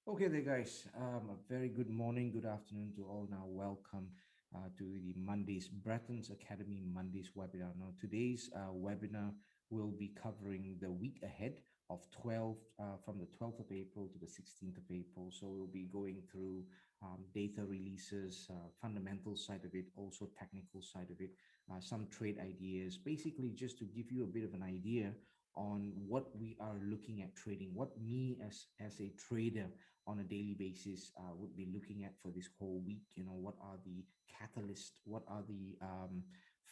Okay there, guys. A very good morning, good afternoon to all. Now, welcome to the Mondays Bretton's Academy Mondays webinar. Now, today's webinar will be covering the week ahead of 12 from the 12th of April to the 16th of April. So we'll be going through data releases, fundamental side of it, also technical side of it, some trade ideas, basically just to give you a bit of an idea on what we are looking at trading, what me as a trader on a daily basis would be looking at for this whole week. What are the catalysts? What are the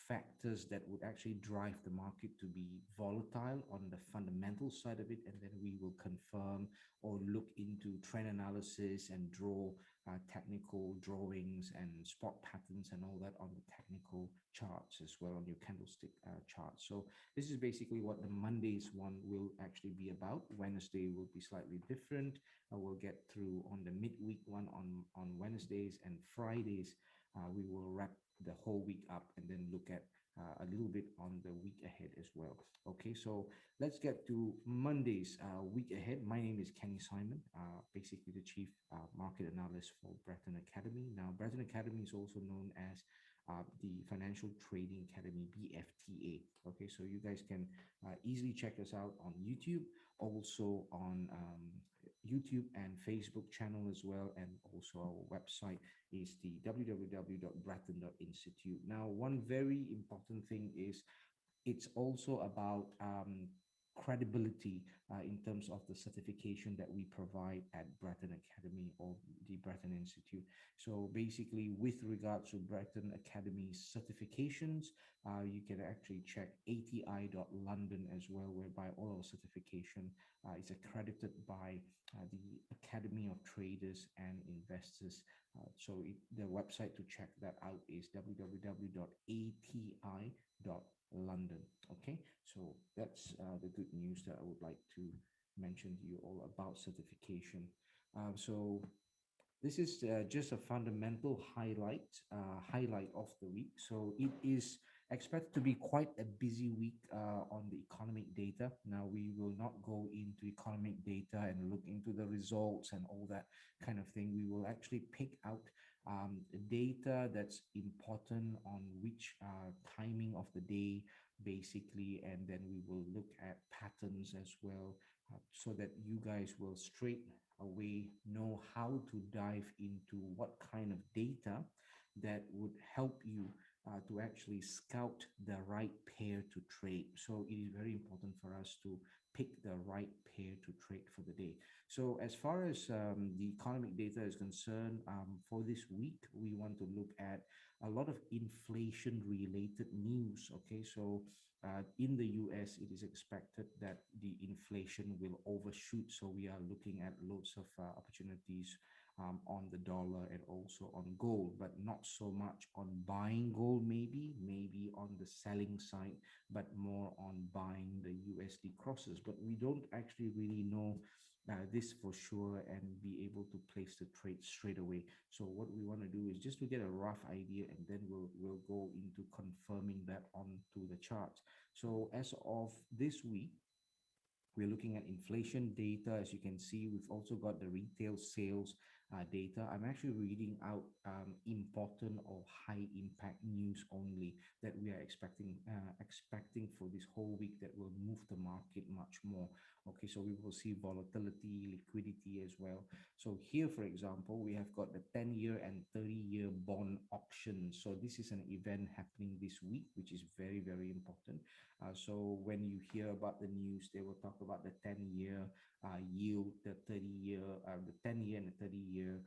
factors that would actually drive the market to be volatile on the fundamental side of it? And then we will confirm or look into trend analysis and draw technical drawings and spot patterns and all that on the technical charts as well, on your candlestick charts. So this is basically what the Mondays one will actually be about. Wednesday will be slightly different. We'll get through on the midweek one on Wednesdays, and Fridays we will wrap the whole week up and then look at a little bit on the week ahead as well. Okay, so let's get to Monday's week ahead. My name is Kenny Simon, basically the chief market analyst for Bretton Academy. Now, Bretton Academy is also known as the Financial Trading Academy, BFTA. Okay, so you guys can easily check us out on YouTube, also on YouTube and Facebook channel as well, and also our website is the www.bretton.institute. Now, one very important thing is it's also about credibility in terms of the certification that we provide at Bretton Academy or the Bretton Institute. So basically, with regards to Bretton Academy certifications, you can actually check ati.london as well, whereby all our certification is accredited by the Academy of Traders and Investors. The website to check that out is www.ati.london. Okay, so that's the good news that I would like to mention to you all about certification. So this is just a fundamental highlight of the week. So it is expected to be quite a busy week on the economic data. Now, we will not go into economic data and look into the results and all that kind of thing. We will actually pick out data that's important on which timing of the day, basically, and then we will look at patterns as well, so that you guys will straight away know how to dive into what kind of data that would help you to actually scout the right pair to trade. So it is very important for us to pick the right pair to trade for the day. So as far as the economic data is concerned, for this week, we want to look at a lot of inflation related news. Okay, so in the US, it is expected that the inflation will overshoot. So we are looking at loads of opportunities on the dollar and also on gold, but not so much on buying gold, maybe on the selling side, but more on buying the USD crosses. But we don't actually really know this for sure and be able to place the trade straight away. So what we want to do is just to get a rough idea, and then we'll go into confirming that onto the charts. So as of this week, we're looking at inflation data. As you can see, we've also got the retail sales data. I'm actually reading out important or high impact news only that we are expecting for this whole week that will move the market much more. Okay, so we will see volatility, liquidity as well. So here, for example, we have got the 10-year and 30-year bond auction. So this is an event happening this week, which is very, very important. So when you hear about the news, they will talk about the 10-year yield, the 30-year, the 10-year and the 30-year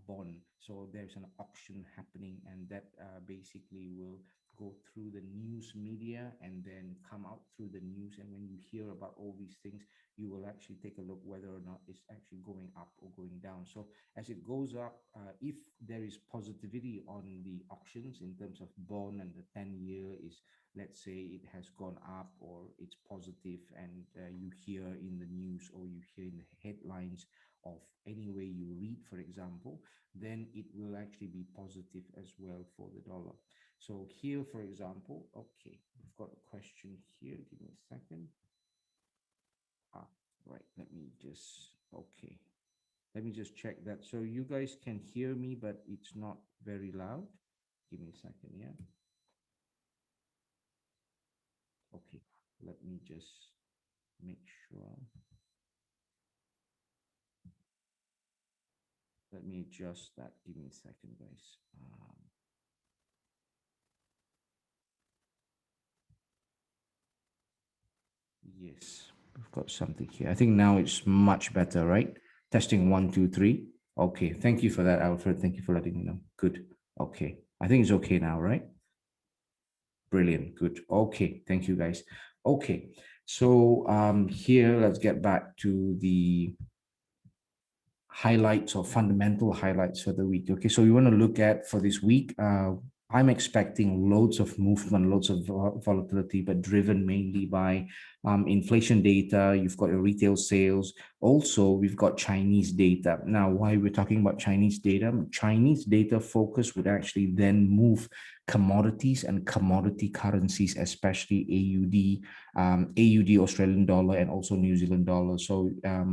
bond. So there's an auction happening, and that basically will go through the news media and then come out through the news. And when you hear about all these things, you will actually take a look whether or not it's actually going up or going down. So as it goes up, if there is positivity on the auctions in terms of bond and the 10-year is, let's say it has gone up or it's positive, and you hear in the news or you hear in the headlines of any way you read, for example, then it will actually be positive as well for the dollar. So here, for example, okay, we've got a question here. Give me a second. Right, let me just, okay. Let me just check that. So you guys can hear me, but it's not very loud. Give me a second, yeah. Okay, let me just make sure. Let me adjust that. Give me a second, guys. Yes, we've got something here. I think now it's much better, right? Testing 1, 2, 3. Okay, thank you for that, Alfred. Thank you for letting me know. Good. Okay, I think it's okay now, right? Brilliant. Good. Okay, thank you, guys. Okay, so here let's get back to the highlights or fundamental highlights for the week. Okay, so we want to look at for this week. I'm expecting loads of movement, loads of volatility, but driven mainly by inflation data. You've got your retail sales. Also, we've got Chinese data. Now, why we're talking about Chinese data? Chinese data focus would actually then move commodities and commodity currencies, especially AUD, Australian dollar, and also New Zealand dollar. So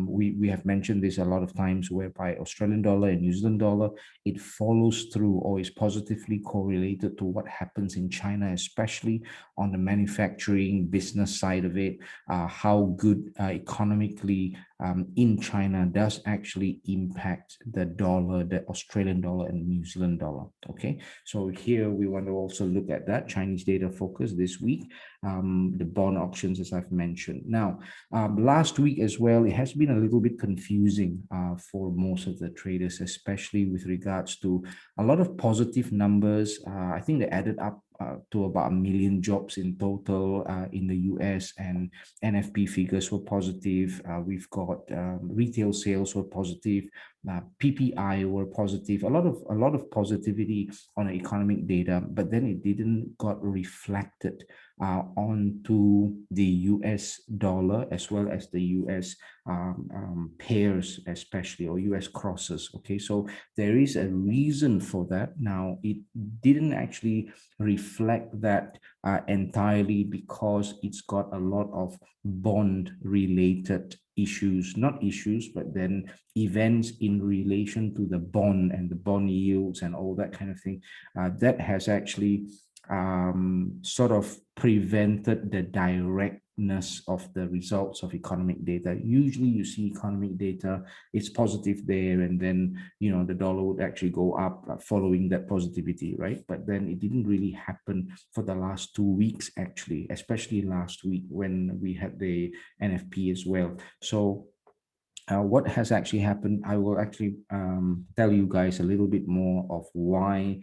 we have mentioned this a lot of times, whereby Australian dollar and New Zealand dollar, it follows through or is positively correlated to what happens in China, especially on the manufacturing business side of it. How good economically in China does actually impact the dollar, the Australian dollar and New Zealand dollar. Okay, so here we want to also look at that Chinese data focus this week, the bond auctions, as I've mentioned. Now, last week as well, it has been a little bit confusing for most of the traders, especially with regards to a lot of positive numbers. I think they added up to about 1 million jobs in total in the US, and NFP figures were positive. We've got retail sales were positive, PPI were positive. A lot of positivity on economic data, but then it didn't got reflected onto the US dollar as well as the US pairs, especially, or US crosses. Okay, so there is a reason for that. Now, it didn't actually reflect that entirely because it's got a lot of bond related issues, not issues, but then events in relation to the bond and the bond yields and all that kind of thing. That has actually sort of prevented the directness of the results of economic data. Usually you see economic data, it's positive there, and then, the dollar would actually go up following that positivity, right? But then it didn't really happen for the last 2 weeks, actually, especially last week when we had the NFP as well. So what has actually happened, I will actually tell you guys a little bit more of why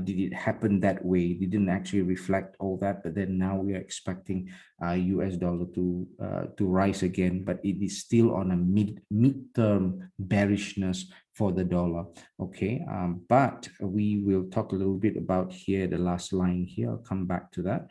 did it happen that way. It didn't actually reflect all that, but then now we are expecting US dollar to rise again, but it is still on a midterm bearishness for the dollar. Okay, but we will talk a little bit about here, the last line here. I'll come back to that.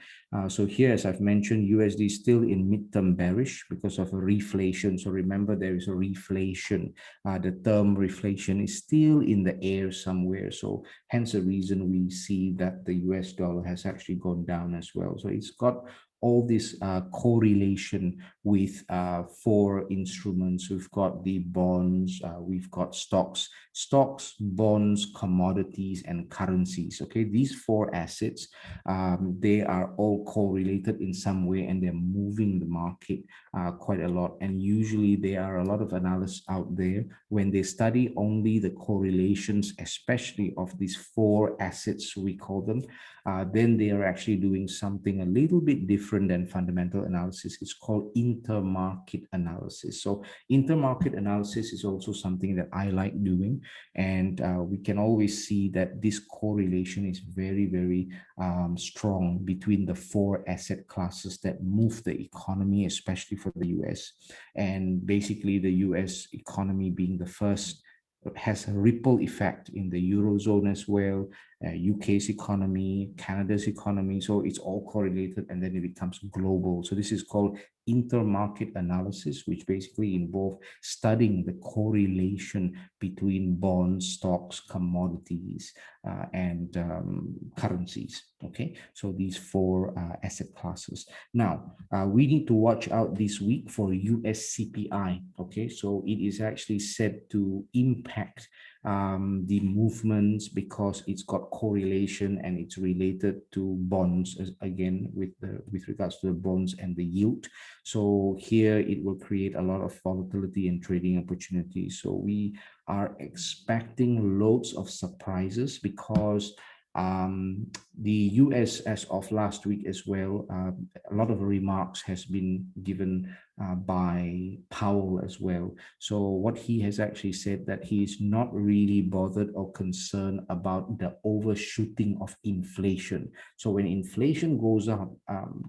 So here, as I've mentioned, USD is still in midterm bearish because of a reflation. So remember, there is a reflation. The term reflation is still in the air somewhere. So hence the reason we see that the US dollar has actually gone down as well. So it's got all this correlation with four instruments. We've got the bonds, we've got stocks, bonds, commodities, and currencies. Okay, these four assets, they are all correlated in some way, and they're moving the market quite a lot. And usually there are a lot of analysts out there when they study only the correlations, especially of these four assets, we call them, then they are actually doing something a little bit different than fundamental analysis. It's called intermarket analysis. So intermarket analysis is also something that I like doing, and we can always see that this correlation is very, very strong between the four asset classes that move the economy, especially for the US. And basically the US economy being the first has a ripple effect in the Eurozone as well, UK's economy, Canada's economy. So it's all correlated, and then it becomes global. So this is called intermarket analysis, which basically involve studying the correlation between bonds, stocks, commodities, and currencies. Okay, so these four asset classes. Now, we need to watch out this week for US CPI. Okay, so it is actually said to impact the movements because it's got correlation and it's related to bonds again with regards to the bonds and the yield. So here it will create a lot of volatility and trading opportunities. So we are expecting loads of surprises because the US, as of last week as well, a lot of remarks has been given by Powell as well. So what he has actually said that he is not really bothered or concerned about the overshooting of inflation. So when inflation goes up,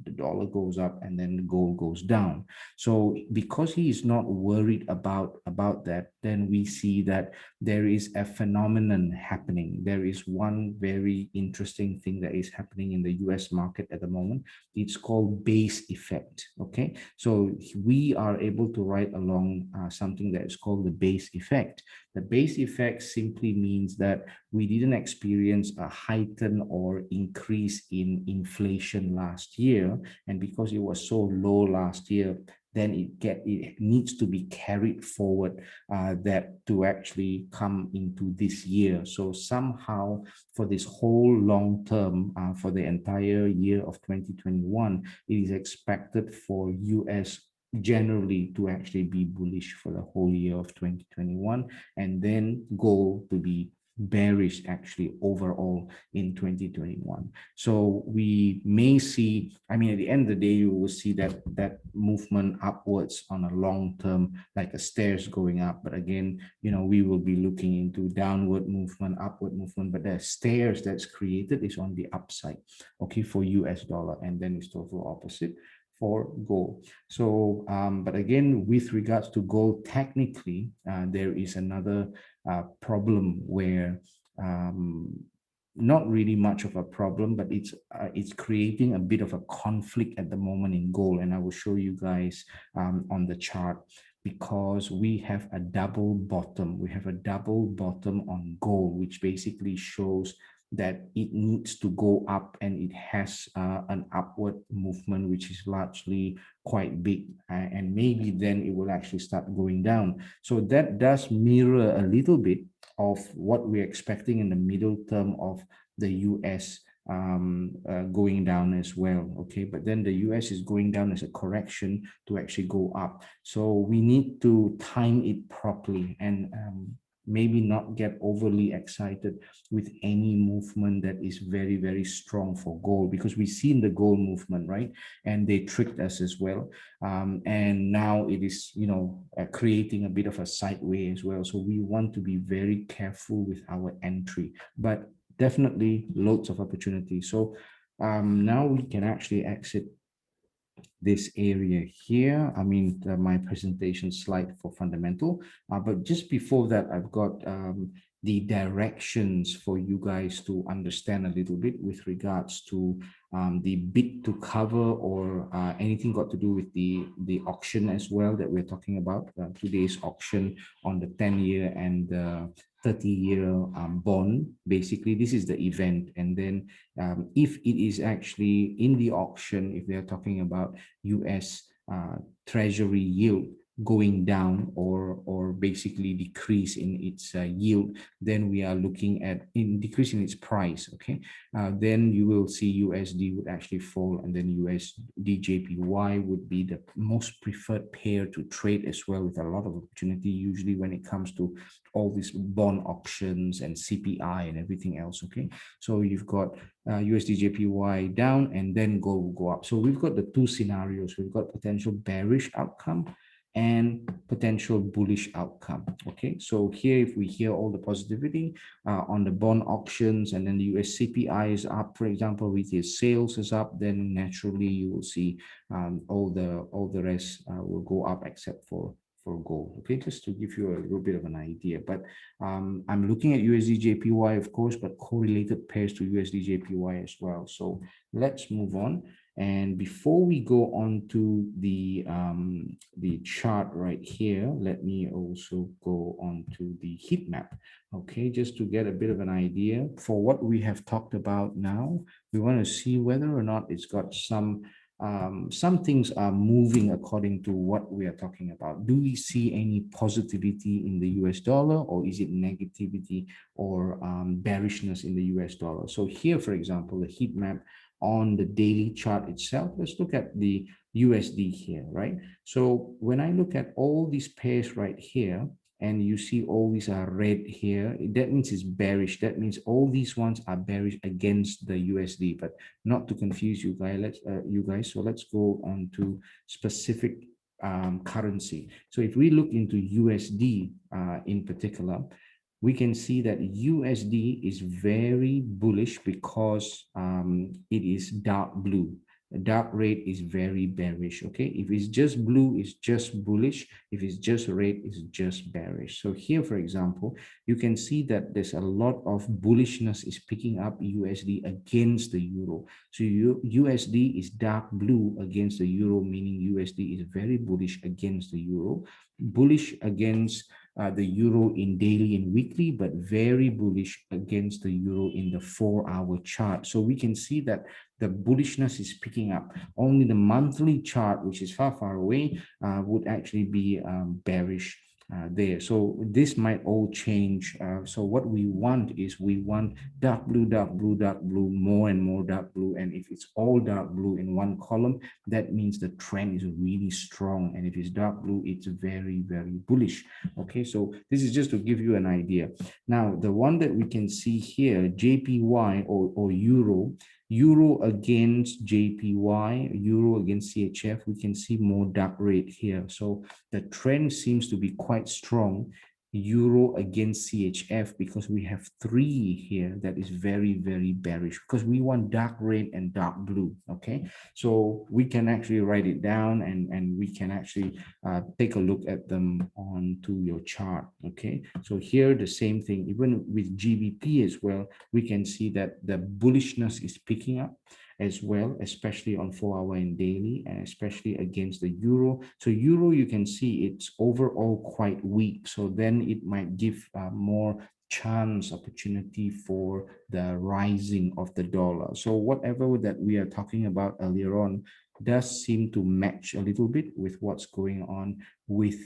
the dollar goes up and then the gold goes down. So because he is not worried about that, then we see that there is a phenomenon happening. There is one very interesting thing that is happening in the US market at the moment. It's called base effect. Okay, so we are able to write along something that is called the base effect. The base effect simply means that we didn't experience a heightened or increase in inflation last year, and because it was so low last year, then it needs to be carried forward that to actually come into this year. So somehow for this whole long term, for the entire year of 2021, it is expected for US generally to actually be bullish for the whole year of 2021, and then gold to be bearish actually overall in 2021. So we may see, I mean, at the end of the day, you will see that movement upwards on a long term, like a stairs going up. But again, we will be looking into downward movement, upward movement, but the stairs that's created is on the upside, okay, for US dollar, and then it's total opposite for gold. So, but again, with regards to gold, technically, there is another problem where not really much of a problem, but it's creating a bit of a conflict at the moment in gold, and I will show you guys on the chart. Because we have a double bottom, on gold, which basically shows that it needs to go up, and it has an upward movement, which is largely quite big, and maybe then it will actually start going down. So that does mirror a little bit of what we're expecting in the middle term of the US going down as well. Okay, but then the US is going down as a correction to actually go up. So we need to time it properly, and maybe not get overly excited with any movement that is very, very strong for gold, because we've seen the gold movement, right? And they tricked us as well. And now it is, creating a bit of a sideway as well. So we want to be very careful with our entry, but definitely loads of opportunity. So now we can actually exit this area here. I mean, my presentation slide for fundamental. But just before that, I've got the directions for you guys to understand a little bit with regards to the bid to cover, or anything got to do with the auction as well that we're talking about. Today's auction on the 10-year and 30-year bond. Basically, this is the event. And then if it is actually in the auction, if they're talking about US Treasury yield going down, or basically decrease in its yield, then we are looking at decreasing its price. Okay, then you will see USD would actually fall, and then USD JPY would be the most preferred pair to trade as well, with a lot of opportunity usually when it comes to all these bond auctions and CPI and everything else. Okay, so you've got USD JPY down, and then gold will go up. So we've got the two scenarios. We've got potential bearish outcome and potential bullish outcome. Okay, so here, if we hear all the positivity on the bond auctions, and then the US CPI is up, for example, retail sales is up, then naturally you will see all the rest will go up except for for gold. Okay, just to give you a little bit of an idea. But I'm looking at USD JPY, of course, but correlated pairs to USD JPY as well. So let's move on. And before we go on to the chart right here, let me also go on to the heat map. Okay, just to get a bit of an idea for what we have talked about now, we want to see whether or not it's got some things are moving according to what we are talking about. Do we see any positivity in the US dollar, or is it negativity or bearishness in the US dollar? So here, for example, the heat map on the daily chart itself, let's look at the USD here, right? So when I look at all these pairs right here, and you see all these are red here, that means it's bearish. That means all these ones are bearish against the USD, but not to confuse you guys. So let's go on to specific currency. So if we look into USD in particular, we can see that USD is very bullish because it is dark blue. The dark red is very bearish. Okay, if it's just blue, it's just bullish. If it's just red, it's just bearish. So here, for example, you can see that there's a lot of bullishness is picking up USD against the euro. So USD is dark blue against the euro, meaning USD is very bullish against the euro, bullish against the euro in daily and weekly, but very bullish against the euro in the 4-hour chart. So we can see that the bullishness is picking up. Only the monthly chart, which is far, far away, would actually be bearish there. So this might all change. So what we want is we want dark blue, dark blue, dark blue, more and more dark blue. And if it's all dark blue in one column, that means the trend is really strong. And if it's dark blue, it's very, very bullish. Okay, so this is just to give you an idea. Now, the one that we can see here, JPY or Euro against JPY, Euro against CHF, we can see more dark red here. So the trend seems to be quite strong. Euro against CHF, because we have 3 here that is very, very bearish, because we want dark red and dark blue. Okay, so we can actually write it down, and we can actually take a look at them onto your chart. Okay, so here the same thing, even with GBP as well, we can see that the bullishness is picking up as well, especially on 4-hour and daily, and especially against the euro. So euro, you can see it's overall quite weak. So then it might give more opportunity for the rising of the dollar. So whatever that we are talking about earlier on does seem to match a little bit with what's going on with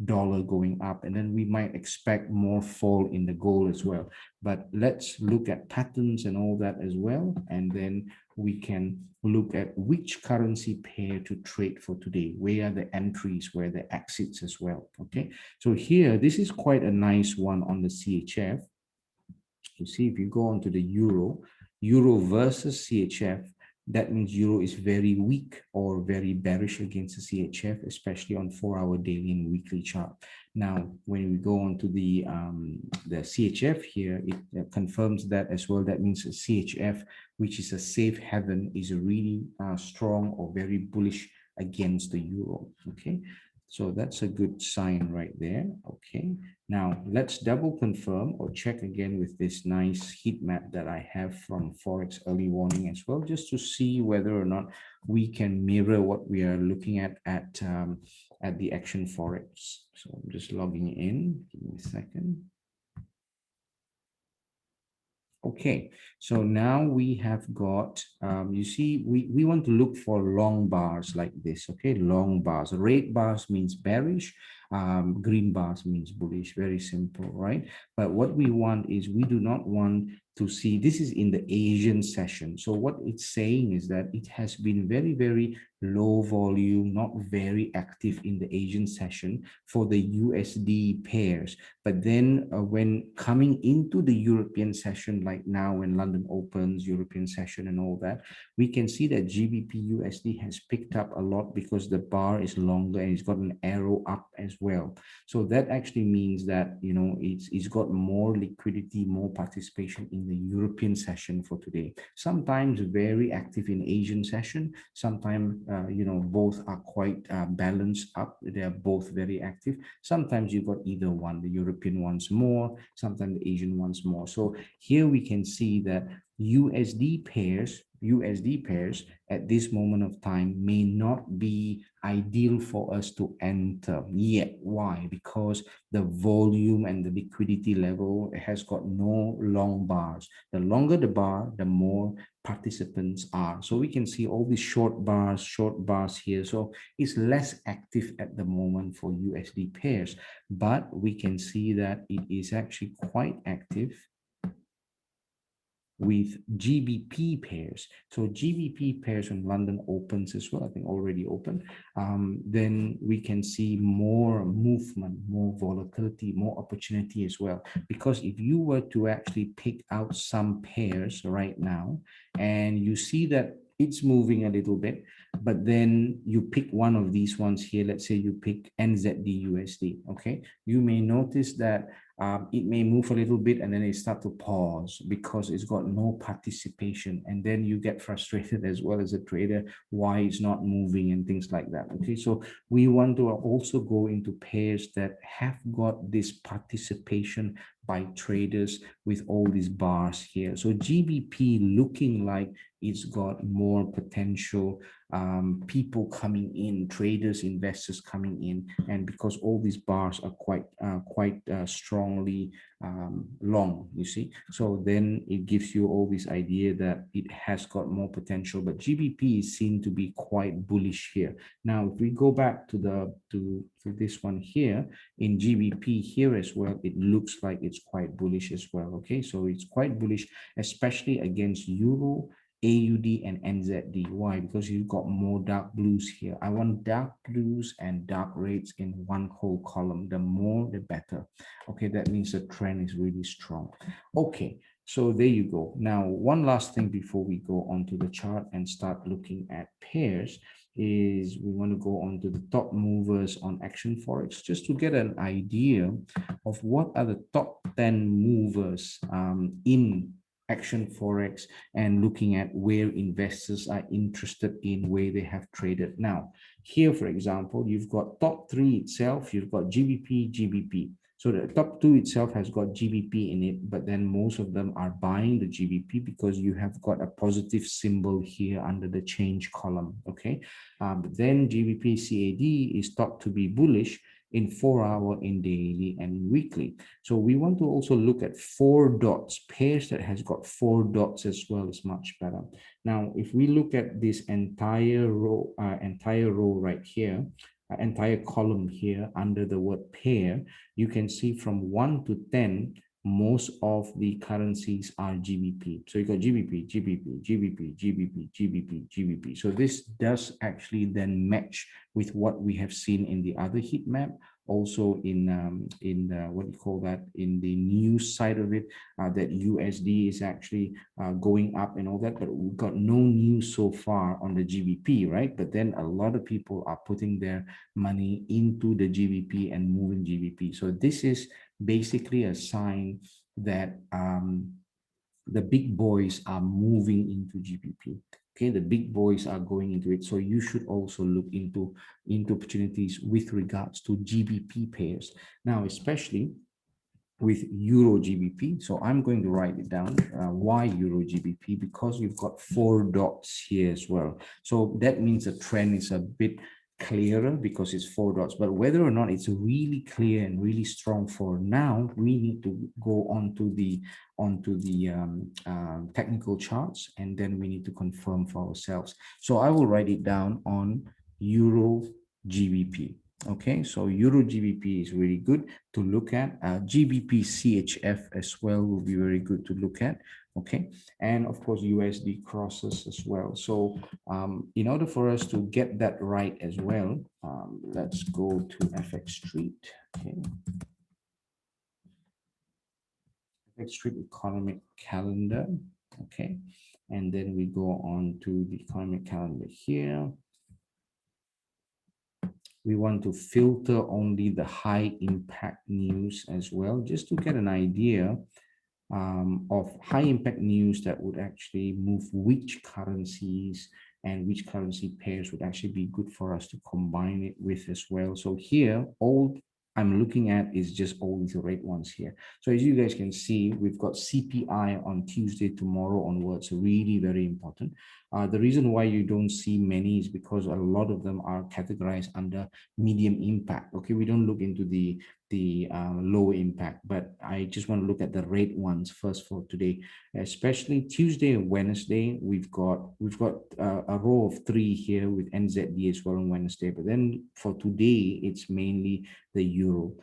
dollar going up, and then we might expect more fall in the gold as well. But let's look at patterns and all that as well, and then we can look at which currency pair to trade for today. Where are the entries, where are the exits as well. Okay, so here, this is quite a nice one on the CHF. You see, if you go on to the euro versus CHF, that means euro is very weak or very bearish against the CHF, especially on 4-hour daily and weekly chart. Now, when we go on to the CHF here, it confirms that as well. That means the CHF, which is a safe haven, is really strong or very bullish against the euro. Okay, so that's a good sign right there. Okay, now let's double confirm or check again with this nice heat map that I have from Forex early warning as well, just to see whether or not we can mirror what we are looking at the Action Forex. So I'm just logging in. Give me a second. Okay, so now we have got, you see, we want to look for long bars like this, okay? Long bars. Red bars means bearish, green bars means bullish, very simple, right? But what we want is, we do not want to see, this is in the Asian session. So what it's saying is that it has been very, very low volume, not very active in the Asian session for the USD pairs. But then when coming into the European session, like now when London opens, European session and all that, we can see that GBP USD has picked up a lot because the bar is longer and it's got an arrow up as well. So that actually means that, you know, it's got more liquidity, more participation in the European session for today. Sometimes very active in Asian session. Sometimes, you know, both are quite balanced up. They are both very active. Sometimes you've got either one. The European one's more, sometimes the Asian one's more. So here we can see that USD pairs at this moment of time may not be ideal for us to enter yet. Why? Because the volume and the liquidity level has got no long bars. The longer the bar, the more participants are. So we can see all these short bars here. So it's less active at the moment for USD pairs, but we can see that it is actually quite active with GBP pairs. So GBP pairs when London opens as well, I think already open, then we can see more movement, more volatility, more opportunity as well. Because if you were to actually pick out some pairs right now, and you see that it's moving a little bit, but then you pick one of these ones here, let's say you pick Nzd Usd, okay? You may notice that it may move a little bit and then it start to pause because it's got no participation, and then you get frustrated as well as a trader why it's not moving and things like that. Okay, so we want to also go into pairs that have got this participation by traders with all these bars here. So GBP looking like it's got more potential, people coming in, traders, investors coming in, and because all these bars are quite strongly long, you see, so then it gives you all this idea that it has got more potential. But GBP is seen to be quite bullish here. Now, if we go back to this one here in GBP here as well, it looks like it's quite bullish as well. Okay, so it's quite bullish, especially against Euro, AUD, and NZD. Why? Because you've got more dark blues here. I want dark blues and dark reds in one whole column. The more, the better. Okay, that means the trend is really strong. Okay, so there you go. Now, one last thing before we go onto the chart and start looking at pairs is we want to go on to the top movers on Action Forex, just to get an idea of what are the top 10 movers in Action Forex, and looking at where investors are interested in, where they have traded. Now, here, for example, you've got top 3 itself, you've got GBP. So the top 2 itself has got GBP in it, but then most of them are buying the GBP because you have got a positive symbol here under the change column, okay? But then GBP CAD is thought to be bullish in 4-hour, in daily, and in weekly. So we want to also look at 4 dots. Pairs that has got 4 dots as well is much better. Now, if we look at this entire row right here, entire column here under the word pair, you can see from 1 to 10, most of the currencies are GBP. So you got GBP, GBP, GBP, GBP, GBP, GBP. So this does actually then match with what we have seen in the other heat map. Also in what do you call that, in the news side of it, that USD is actually going up and all that, but we've got no news so far on the GBP, right? But then a lot of people are putting their money into the GBP and moving GBP. So this is basically a sign that the big boys are moving into GBP. Okay, the big boys are going into it. So you should also look into opportunities with regards to GBP pairs. Now, especially with Euro GBP. So I'm going to write it down. Why Euro GBP? Because we've got 4 dots here as well. So that means the trend is a bit clearer because it's 4 dots, but whether or not it's really clear and really strong for now, we need to go onto the technical charts, and then we need to confirm for ourselves. So I will write it down on Euro GBP. Okay, so Euro GBP is really good to look at. GBP CHF as well will be very good to look at. Okay, and of course USD crosses as well. So in order for us to get that right as well, let's go to FX Street. Okay, FX Street economic calendar. Okay, and then we go on to the economic calendar here. we want to filter only the high impact news as well, just to get an idea of high impact news that would actually move which currencies and which currency pairs would actually be good for us to combine it with as well. So here, all I'm looking at is just all these red ones here. So as you guys can see, we've got CPI on Tuesday, tomorrow onwards, really very important. The reason why you don't see many is because a lot of them are categorized under medium impact. Okay, we don't look into the low impact, but I just want to look at the red ones first for today, especially Tuesday and Wednesday. We've got a row of three here with NZD as well on Wednesday, but then for today it's mainly the euro,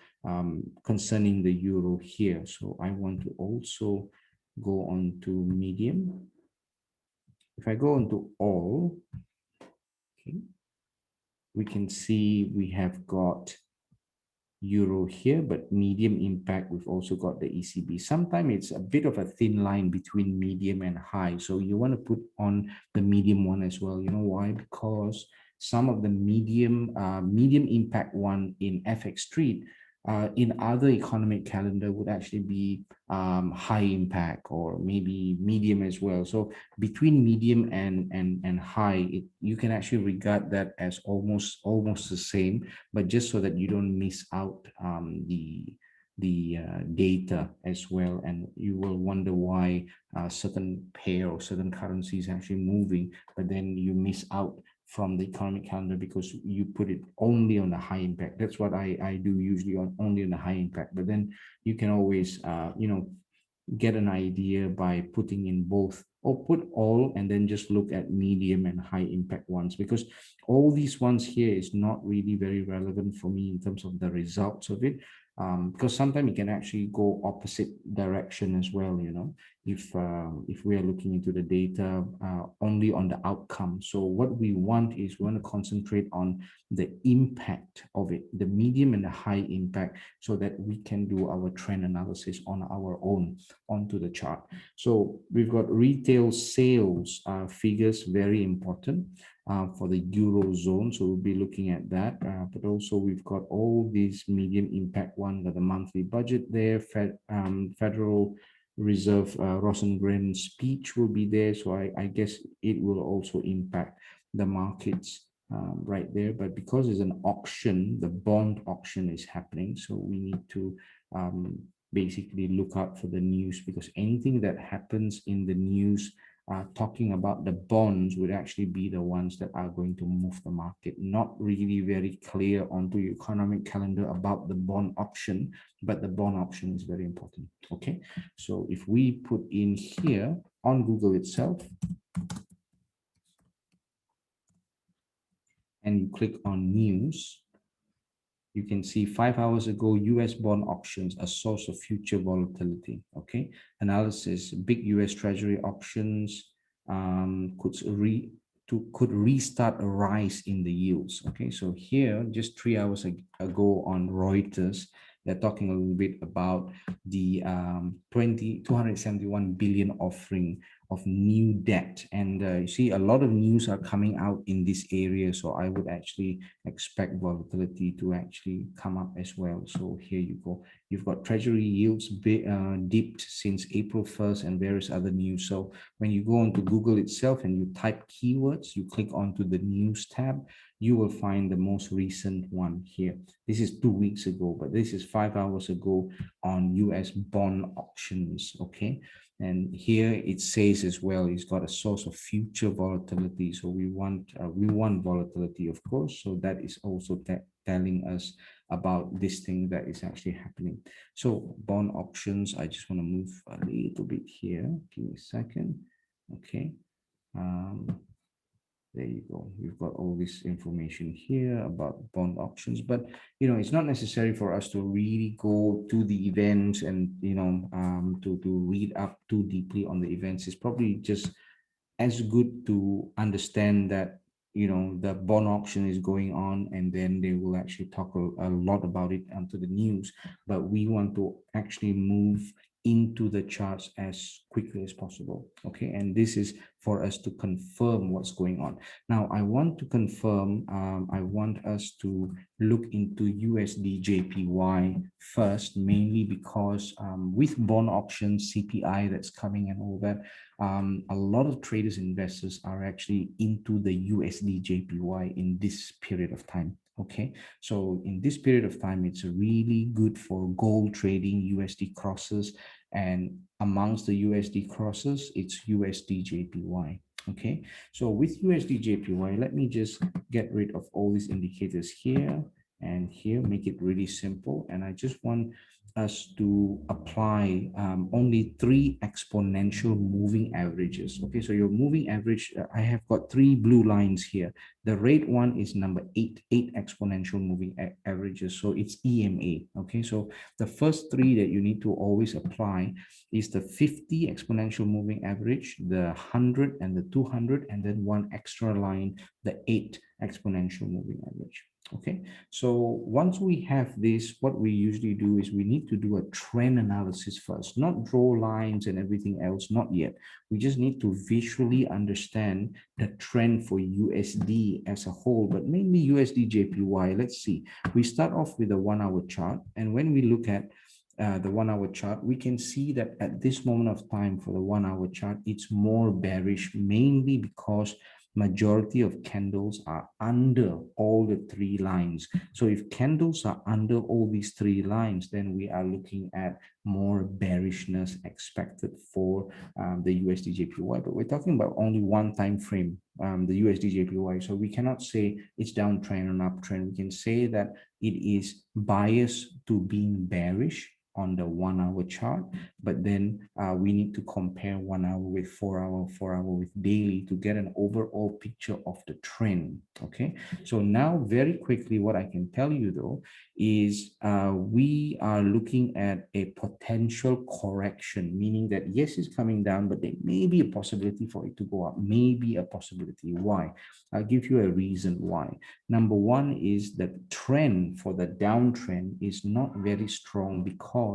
concerning the euro here. So I want to also go on to medium. If I go into all, okay, we can see we have got euro here, but medium impact, we've also got the ECB. Sometimes it's a bit of a thin line between medium and high. So you want to put on the medium one as well. You know why? Because some of the medium impact one in FX Street in other economic calendar would actually be high impact or maybe medium as well. So between medium and high, you can actually regard that as almost the same, but just so that you don't miss out the data as well, and you will wonder why certain pair or certain currencies actually moving, but then you miss out from the economic calendar because you put it only on the high impact. That's what I do usually, on only on the high impact. But then you can always get an idea by putting in both, or put all and then just look at medium and high impact ones, because all these ones here is not really very relevant for me in terms of the results of it, because sometimes it can actually go opposite direction as well, if we are looking into the data only on the outcome. So what we want is we want to concentrate on the impact of it, the medium and the high impact, so that we can do our trend analysis on our own onto the chart. So we've got retail sales figures, very important for the Eurozone. So we'll be looking at that. But also we've got all these medium impact one, got the monthly budget there, Federal Reserve Rosengren speech will be there. So I guess it will also impact the markets right there. But because it's an auction, the bond auction is happening. So we need to basically look out for the news, because anything that happens in the news talking about the bonds would actually be the ones that are going to move the market. Not really very clear onto your economic calendar about the bond option, but the bond option is very important. Okay, so if we put in here on Google itself and you click on news, you can see 5 hours ago, US bond auctions, a source of future volatility. Okay, analysis, big US Treasury auctions could restart a rise in the yields. Okay, so here, just 3 hours ago on Reuters, they're talking a little bit about the 271 billion offering of new debt, and you see a lot of news are coming out in this area, so I would actually expect volatility to actually come up as well. So here you go, you've got treasury yields dipped since April 1st and various other news. So when you go onto Google itself and you type keywords, you click onto the news tab, you will find the most recent one here. This is 2 weeks ago, but this is 5 hours ago on US bond auctions. Okay, and here it says as well, it's got a source of future volatility. So we want volatility, of course. So that is also telling us about this thing that is actually happening. So bond auctions, I just want to move a little bit here. Give me a second. Okay. There you go. You've got all this information here about bond auctions, but it's not necessary for us to really go to the events and to read up too deeply on the events. It's probably just as good to understand that the bond auction is going on, and then they will actually talk a lot about it onto the news. But we want to actually move into the charts as quickly as possible. Okay, and this is for us to confirm what's going on. Now, I want to confirm, I want us to look into USD JPY first, mainly because with bond options, CPI that's coming and all that, a lot of traders, investors are actually into the USD JPY in this period of time. Okay, so in this period of time, it's really good for gold trading, USD crosses, and amongst the USD crosses, it's USD JPY. Okay, so with USD JPY, let me just get rid of all these indicators here and here, make it really simple. And I just want us to apply only 3 exponential moving averages. Okay, so your moving average, I have got 3 blue lines here. The red one is number 8 exponential moving averages. So it's EMA. Okay, so the first 3 that you need to always apply is the 50 exponential moving average, the 100 and the 200, and then one extra line, the 8 exponential moving average. Okay, so once we have this, what we usually do is we need to do a trend analysis first, not draw lines and everything else, not yet. We just need to visually understand the trend for USD as a whole, but mainly USD JPY. Let's see. We start off with a 1-hour chart, and when we look at the 1-hour chart, we can see that at this moment of time for the 1-hour chart, it's more bearish, mainly because majority of candles are under all the 3 lines. So if candles are under all these 3 lines, then we are looking at more bearishness expected for the USD JPY. But we're talking about only one time frame, the USD JPY. So we cannot say it's downtrend or uptrend. We can say that it is biased to being bearish on the 1-hour chart, but then we need to compare 1 hour with 4 hour, 4 hour with daily to get an overall picture of the trend. Okay, so now very quickly, what I can tell you though is we are looking at a potential correction, meaning that yes, it's coming down, but there may be a possibility for it to go up, maybe a possibility. Why? I'll give you a reason why. Number one is that the trend for the downtrend is not very strong because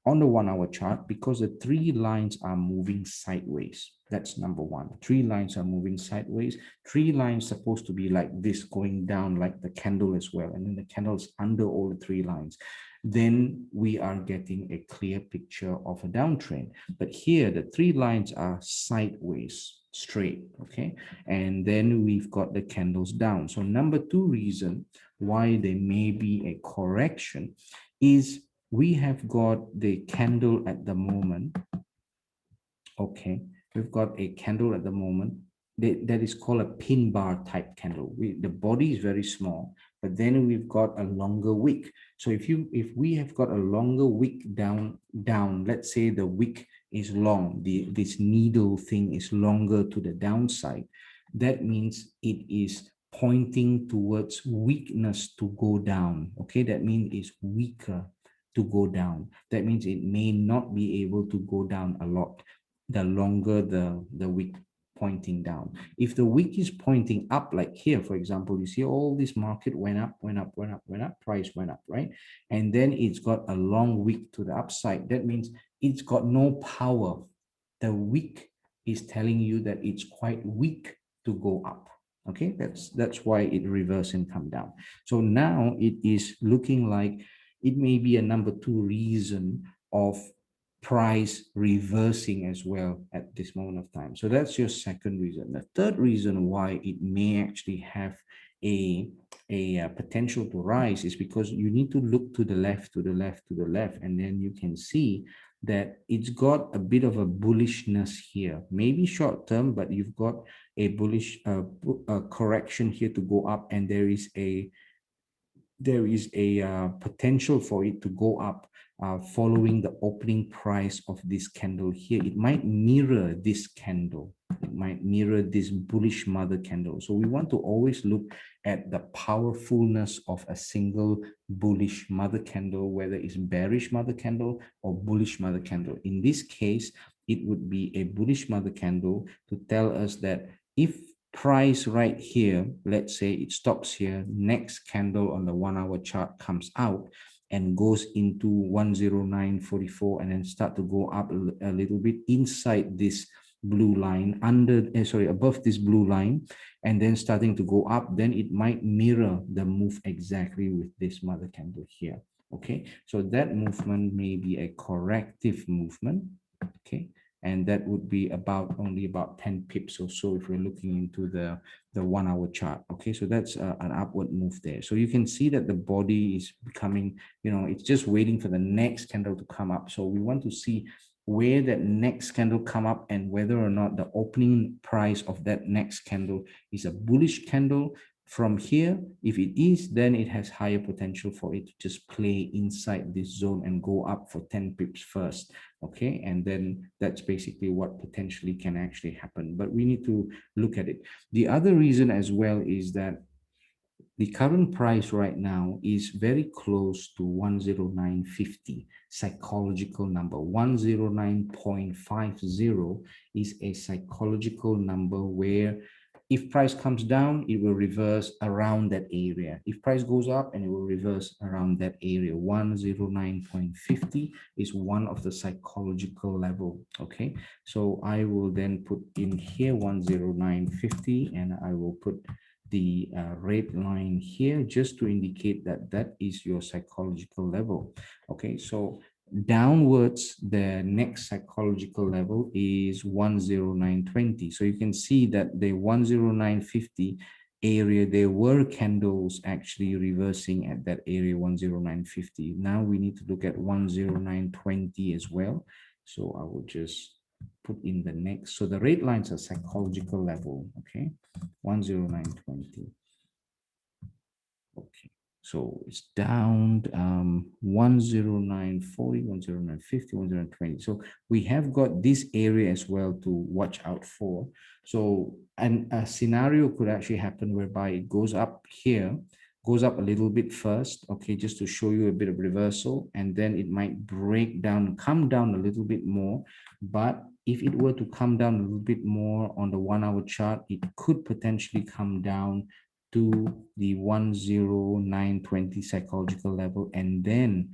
on the 1-hour chart, because the 3 lines are moving sideways. That's number one. 3 lines are moving sideways. 3 lines supposed to be like this, going down like the candle as well. And then the candle is under all the 3 lines. Then we are getting a clear picture of a downtrend. But here, the 3 lines are sideways, straight, okay? And then we've got the candles down. So number 2 reason why there may be a correction is we have got the candle at the moment. Okay, we've got a candle at the moment that is called a pin bar type candle. The body is very small, but then we've got a longer wick. So if we have got a longer wick down, let's say the wick is long, this needle thing is longer to the downside, that means it is pointing towards weakness to go down. Okay, that means it's weaker to go down. That means it may not be able to go down a lot the longer the wick pointing down. If the wick is pointing up, like here, for example, you see all this market went up, price went up, right? And then it's got a long wick to the upside. That means it's got no power. The wick is telling you that it's quite weak to go up. Okay, that's why it reversed and come down. So now it is looking like it may be a number 2 reason of price reversing as well at this moment of time. So that's your second reason. The third reason why it may actually have a potential to rise is because you need to look to the left, and then you can see that it's got a bit of a bullishness here, maybe short term, but you've got a bullish correction here to go up, and there is a potential for it to go up following the opening price of this candle here. It might mirror this candle. It might mirror this bullish mother candle. So we want to always look at the powerfulness of a single bullish mother candle, whether it's bearish mother candle or bullish mother candle. In this case, it would be a bullish mother candle to tell us that if price right here, let's say it stops here, next candle on the 1-hour chart comes out, and goes into 109.44 and then start to go up a little bit inside this blue line above this blue line, and then starting to go up, then it might mirror the move exactly with this mother candle here. Okay, so that movement may be a corrective movement. Okay, and that would be only about 10 pips or so if we're looking into the 1 hour chart. Okay, so that's an upward move there. So you can see that the body is becoming, it's just waiting for the next candle to come up. So we want to see where that next candle come up and whether or not the opening price of that next candle is a bullish candle. From here, if it is, then it has higher potential for it to just play inside this zone and go up for 10 pips first. Okay, and then that's basically what potentially can actually happen, but we need to look at it. The other reason as well is that the current price right now is very close to 109.50 psychological number. 109.50 is a psychological number where if price comes down, it will reverse around that area. If price goes up, and it will reverse around that area. 109.50 is one of the psychological level. Okay, so I will then put in here 109.50, and I will put the red line here just to indicate that that is your psychological level. Okay, so downwards, the next psychological level is 109.20. So you can see that the 109.50 area, there were candles actually reversing at that area 109.50. Now we need to look at 109.20 as well. So I will just put in the next. So the red lines are psychological level. Okay, 109.20. Okay, so it's down 109.40, 109.50, 109.20. So we have got this area as well to watch out for. So, and a scenario could actually happen whereby it goes up here, goes up a little bit first, okay, just to show you a bit of reversal, and then it might break down, come down a little bit more. But if it were to come down a little bit more on the 1 hour chart, it could potentially come down to the 109.20 psychological level, and then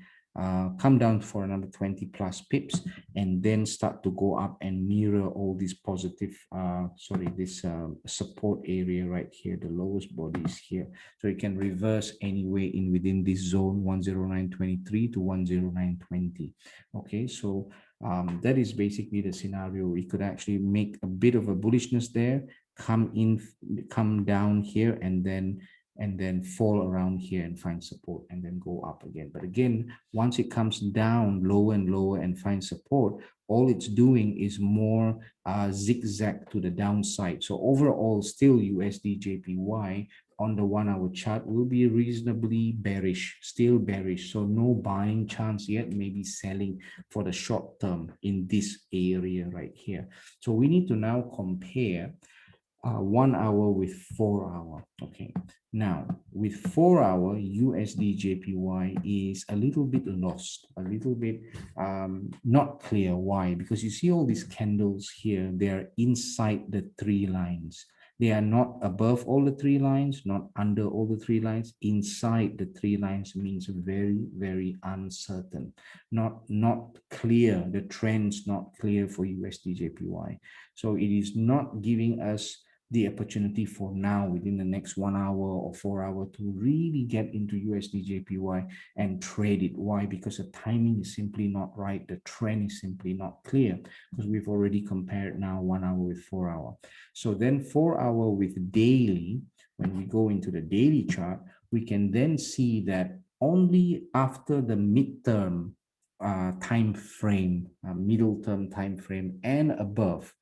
come down for another 20 plus pips, and then start to go up and mirror all these positive, this support area right here. The lowest body is here. So it can reverse anyway in within this zone 109.23 to 109.20. Okay, so that is basically the scenario. We could actually make a bit of a bullishness there, come down here, and then fall around here and find support, and then go up again. But again, once it comes down lower and lower and finds support, all it's doing is more zigzag to the downside. So overall, still USD JPY on the 1 hour chart will be reasonably bearish, still bearish. So no buying chance yet, maybe selling for the short term in this area right here. So we need to now compare 1 hour with 4 hour. Okay, now with 4 hour, USD JPY is a little bit lost, a little bit not clear. Why? Because you see all these candles here, they're inside the 3 lines. They are not above all the 3 lines, not under all the 3 lines. Inside the 3 lines means very, very uncertain, not clear. The trend's not clear for USD JPY. So it is not giving us the opportunity for now within the next 1 hour or 4 hour to really get into USD JPY and trade it. Why? Because the timing is simply not right. The trend is simply not clear, because we've already compared now 1 hour with 4 hour. So then 4 hour with daily, when we go into the daily chart, we can then see that only after the midterm time frame, middle term time frame and above,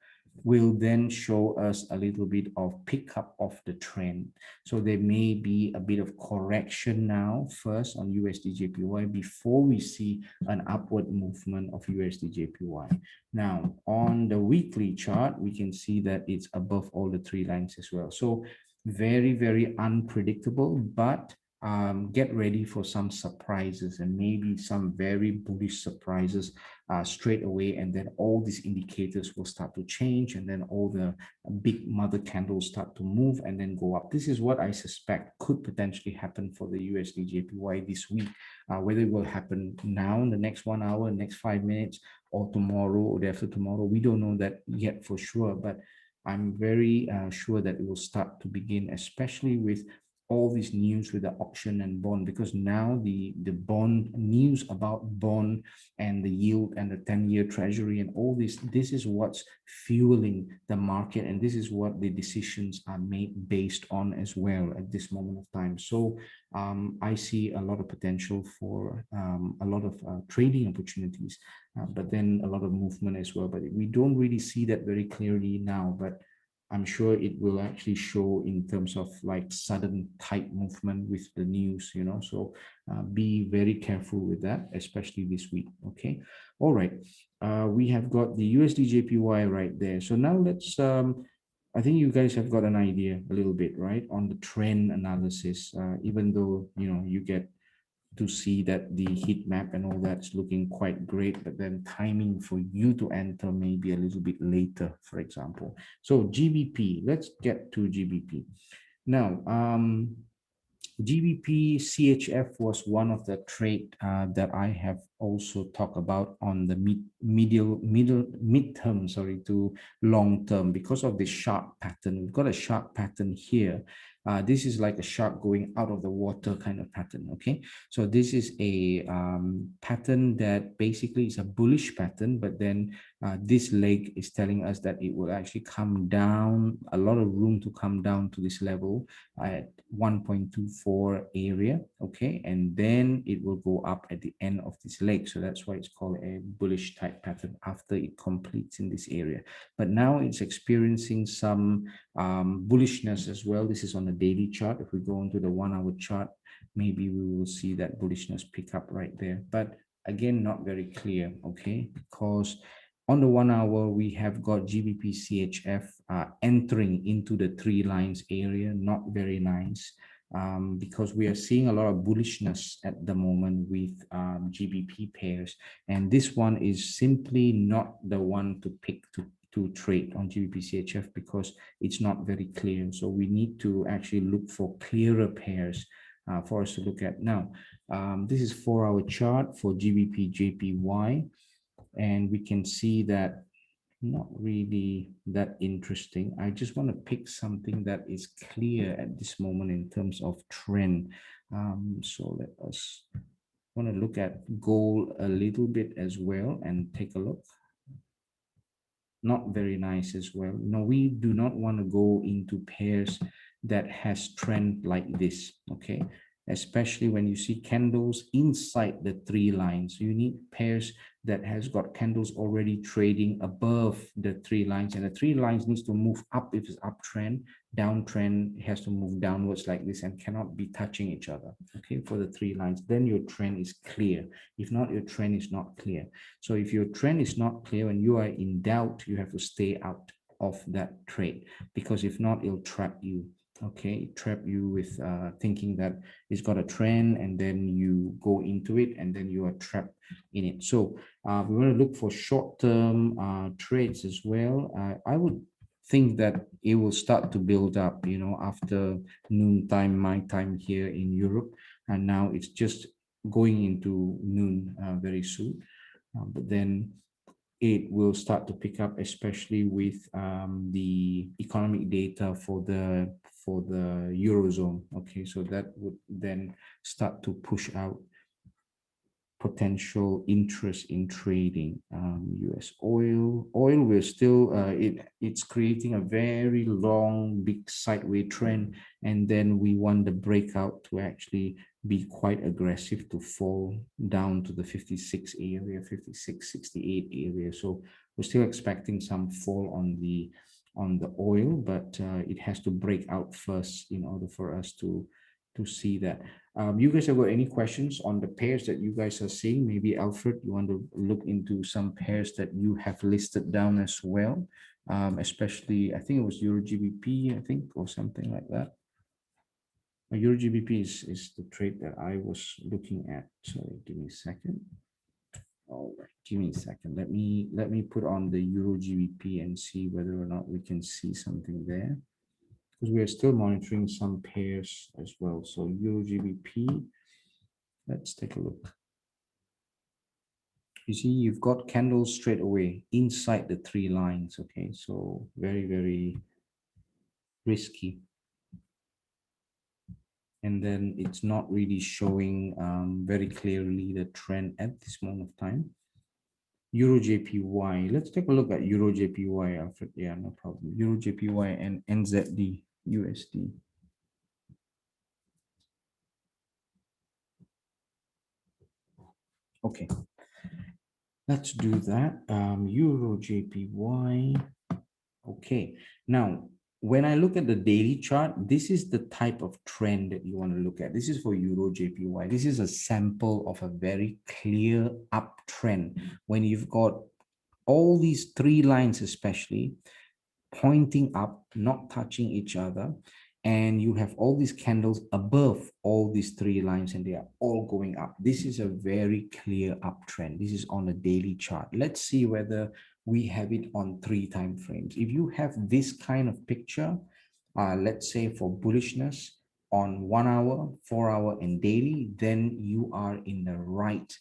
will then show us a little bit of pickup of the trend. So there may be a bit of correction now first on USD JPY before we see an upward movement of USD JPY. Now on the weekly chart, we can see that it's above all the 3 lines as well. So very, very unpredictable, but get ready for some surprises and maybe some very bullish surprises straight away. And then all these indicators will start to change, and then all the big mother candles start to move and then go up. This is what I suspect could potentially happen for the USD JPY this week. Whether it will happen now in the next 1 hour, next 5 minutes, or tomorrow or the after tomorrow, we don't know that yet for sure. But I'm very sure that it will start to begin, especially with all this news with the auction and bond, because now the bond news about bond and the yield and the 10-year treasury and all this is what's fueling the market, and this is what the decisions are made based on as well at this moment of time. So I see a lot of potential for a lot of trading opportunities, but then a lot of movement as well. But we don't really see that very clearly now, but I'm sure it will actually show in terms of like sudden tight movement with the news, so be very careful with that, especially this week. Okay. All right. We have got the USD JPY right there. So now let's, I think you guys have got an idea a little bit, right, on the trend analysis, even though, you get to see that the heat map and all that's looking quite great, but then timing for you to enter may be a little bit later, for example. So GBP, let's get to GBP. Now, Gbp Chf was one of the trade that I have also talked about on the midterm, to long term, because of the sharp pattern. We've got a sharp pattern here. This is like a shark going out of the water kind of pattern. Okay, so this is a pattern that basically is a bullish pattern, but then this leg is telling us that it will actually come down, a lot of room to come down to this level at 1.24 area. Okay, and then it will go up at the end of this leg. So that's why it's called a bullish type pattern after it completes in this area. But now it's experiencing some bullishness as well. This is on the daily chart. If we go into the 1 hour chart, maybe we will see that bullishness pick up right there. But again, not very clear. Okay, because on the 1 hour, we have got Gbp Chf entering into the 3 lines area. Not very nice, because we are seeing a lot of bullishness at the moment with GBP pairs. And this one is simply not the one to pick to trade on Gbp Chf, because it's not very clear. So we need to actually look for clearer pairs for us to look at. Now, this is 4 hour chart for Gbp JPY. And we can see that not really that interesting. I just want to pick something that is clear at this moment in terms of trend. So let us want to look at gold a little bit as well and take a look. Not very nice as well. No, we do not want to go into pairs that has trend like this. Okay, especially when you see candles inside the 3 lines. You need pairs that has got candles already trading above the 3 lines, and the 3 lines needs to move up if it's uptrend. Downtrend has to move downwards like this and cannot be touching each other. Okay, for the 3 lines, then your trend is clear. If not, your trend is not clear. So if your trend is not clear and you are in doubt, you have to stay out of that trade, because if not, it'll trap you. Okay, trap you with thinking that it's got a trend, and then you go into it and then you are trapped in it. So we want to look for short-term trades as well. I would think that it will start to build up, after noon time, my time here in Europe, and now it's just going into noon very soon. But then it will start to pick up, especially with the economic data for the Eurozone. Okay, so that would then start to push out potential interest in trading. US oil will still it's creating a very long big sideways trend, and then we want the breakout to actually be quite aggressive to fall down to the 56 area, 56.68 area. So we're still expecting some fall on the oil, but it has to break out first in order for us to see that. You guys have got any questions on the pairs that you guys are seeing? Maybe Alfred, you want to look into some pairs that you have listed down as well, especially I think it was Euro GBP, I think, or something like that. Euro GBP is the trade that I was looking at. Sorry, give me a second. All right, give me a second. Let me put on the Euro GBP and see whether or not we can see something there, because we are still monitoring some pairs as well. So Euro GBP, let's take a look. You see, you've got candles straight away inside the three lines. Okay, so very, very risky. And then it's not really showing very clearly the trend at this moment of time. Euro JPY. Let's take a look at Euro JPY, Alfred. Yeah, no problem. Euro JPY and NZD USD. Okay, let's do that. Euro JPY. Okay, now when I look at the daily chart, this is the type of trend that you want to look at. This is for Euro JPY. This is a sample of a very clear uptrend when you've got all these three lines, especially pointing up, not touching each other. And you have all these candles above all these three lines and they are all going up. This is a very clear uptrend. This is on a daily chart. Let's see whether we have it on 3 time frames. If you have this kind of picture, let's say for bullishness on 1 hour, 4 hour and daily, then you are in the right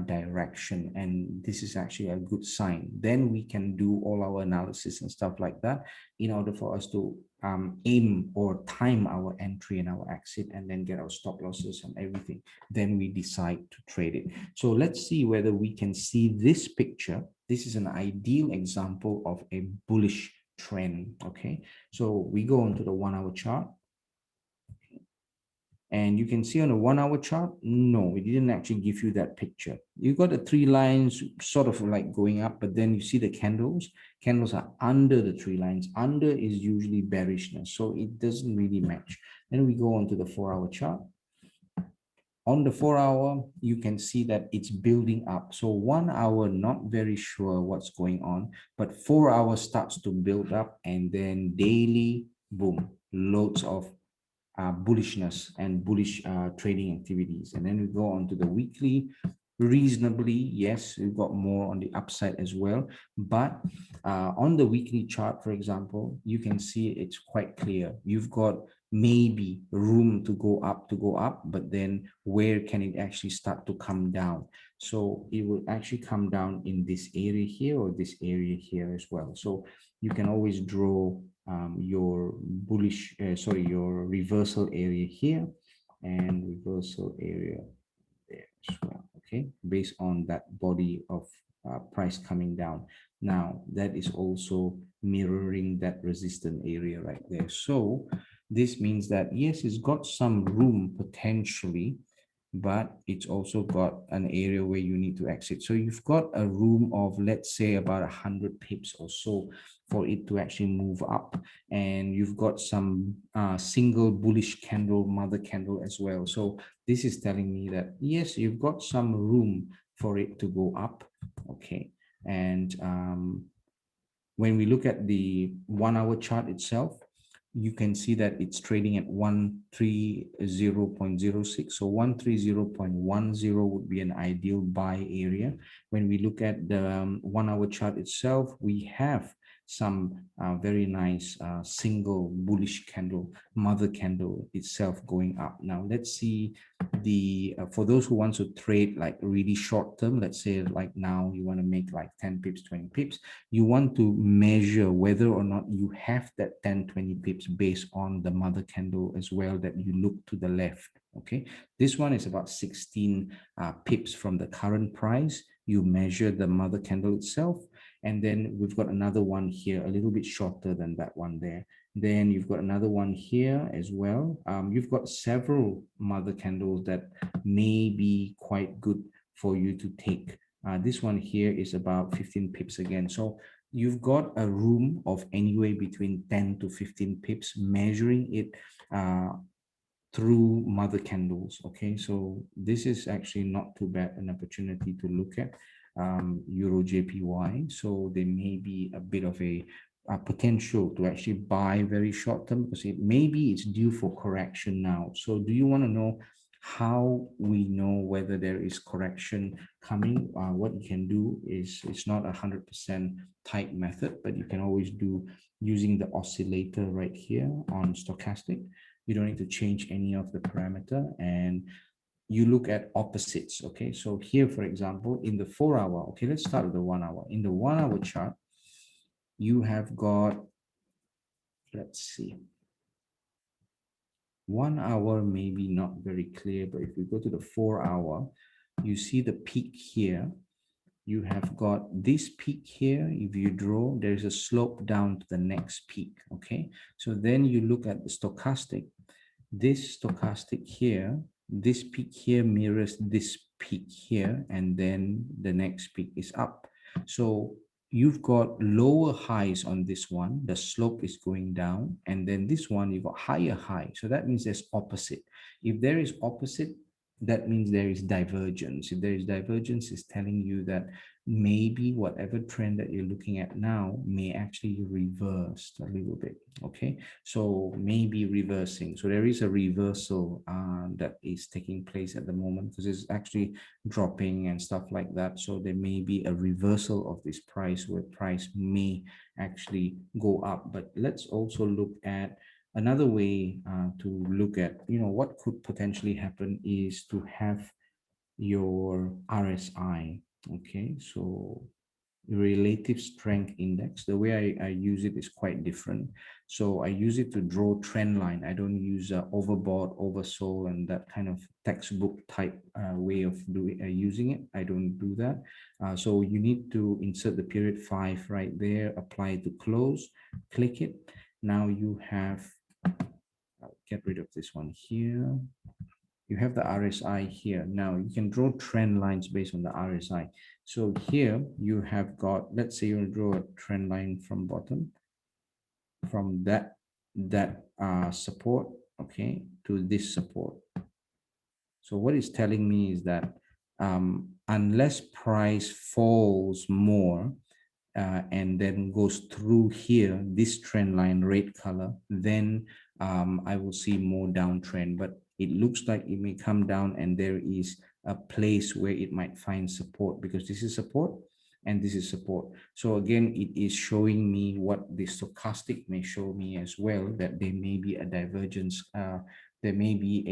direction, and this is actually a good sign. Then we can do all our analysis and stuff like that in order for us to aim or time our entry and our exit, and then get our stop losses and everything. Then we decide to trade it. So let's see whether we can see this picture. This is an ideal example of a bullish trend. Okay, so we go onto the 1 hour chart. And you can see on a 1 hour chart, no, it didn't actually give you that picture. You got the three lines sort of like going up, but then you see the candles. Candles are under the three lines. Under is usually bearishness, so it doesn't really match. Then we go on to the 4 hour chart. On the 4 hour, you can see that it's building up. So 1 hour, not very sure what's going on, but 4 hours starts to build up, and then daily, boom, loads of bullishness and bullish trading activities. And then we go on to the weekly. Reasonably, yes, we've got more on the upside as well. But on the weekly chart, for example, you can see it's quite clear. You've got maybe room to go up, but then where can it actually start to come down? So it will actually come down in this area here or this area here as well. So you can always draw your bullish, your reversal area here and reversal area there as well. Okay, based on that body of price coming down. Now that is also mirroring that resistance area right there. So this means that yes, it's got some room potentially, but it's also got an area where you need to exit. So you've got a room of, let's say, about 100 pips or so for it to actually move up, and you've got some single bullish candle, mother candle as well. So this is telling me that yes, you've got some room for it to go up. Okay, and when we look at the 1 hour chart itself, you can see that it's trading at 130.06. So 130.10 would be an ideal buy area. When we look at the 1 hour chart itself, we have some very nice single bullish candle, mother candle itself going up. Now let's see the for those who want to trade like really short term, let's say like now you want to make like 10 pips, 20 pips, you want to measure whether or not you have that 10, 20 pips based on the mother candle as well that you look to the left. Okay, this one is about 16 pips from the current price. You measure the mother candle itself, and then we've got another one here a little bit shorter than that one there. Then you've got another one here as well. You've got several mother candles that may be quite good for you to take. This one here is about 15 pips again. So you've got a room of anywhere between 10 to 15 pips, measuring it through mother candles. Okay, so this is actually not too bad an opportunity to look at Euro JPY. So there may be a bit of a potential to actually buy very short term, because maybe it's due for correction now. So do you want to know how we know whether there is correction coming? What you can do is, it's not 100% tight method, but you can always do using the oscillator right here on stochastic. You don't need to change any of the parameter, and you look at opposites. Okay, so here, for example, in the 4 hour, okay, let's start with the 1 hour. In the 1 hour chart, you have got, let's see, 1 hour maybe not very clear, but if we go to the 4 hour, you see the peak here. You have got this peak here. If you draw, there's a slope down to the next peak. Okay, so then you look at the stochastic. This stochastic here, this peak here mirrors this peak here, and then the next peak is up. So you've got lower highs on this one, the slope is going down, and then this one you've got higher high. So that means there's opposite. If there is opposite, that means there is divergence. If there is divergence, it's telling you that maybe whatever trend that you're looking at now may actually reverse a little bit. Okay, so maybe reversing. So there is a reversal that is taking place at the moment, because it's actually dropping and stuff like that. So there may be a reversal of this price, where price may actually go up. But let's also look at another way to look at, what could potentially happen is to have your RSI. Okay, so relative strength index, the way I use it is quite different. So I use it to draw trend line. I don't use overbought, oversold, and that kind of textbook type way of using it. I don't do that. So you need to insert the period 5 right there, apply it to close, click it. Now you have, I'll get rid of this one here. You have the RSI here. Now you can draw trend lines based on the RSI. So here you have got, let's say you draw a trend line from bottom, from that support, okay, to this support. So what it's telling me is that unless price falls more, and then goes through here, this trend line, red color, then I will see more downtrend. But it looks like it may come down, and there is a place where it might find support, because this is support and this is support. So again, it is showing me what the stochastic may show me as well, that there may be a divergence, there may be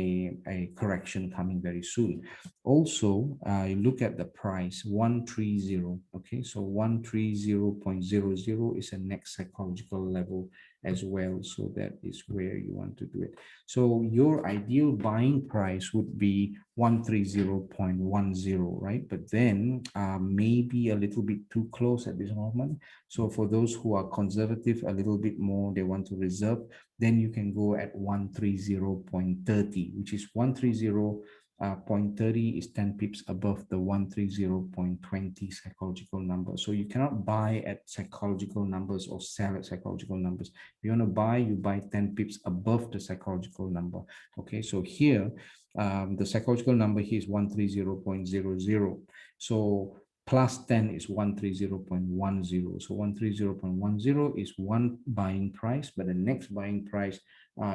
a correction coming very soon. Also, look at the price 130. Okay, so 130.00 is a next psychological level as well. So that is where you want to do it. So your ideal buying price would be 130.10, right? But then maybe a little bit too close at this moment. So for those who are conservative a little bit more, they want to reserve, then you can go at 130.30, which is 130.30 is 10 pips above the 130.20 psychological number. So you cannot buy at psychological numbers or sell at psychological numbers. If you want to buy, you buy 10 pips above the psychological number. Okay, so here the psychological number here is 130.00. So plus 10 is 130.10. So 130.10 is one buying price, but the next buying price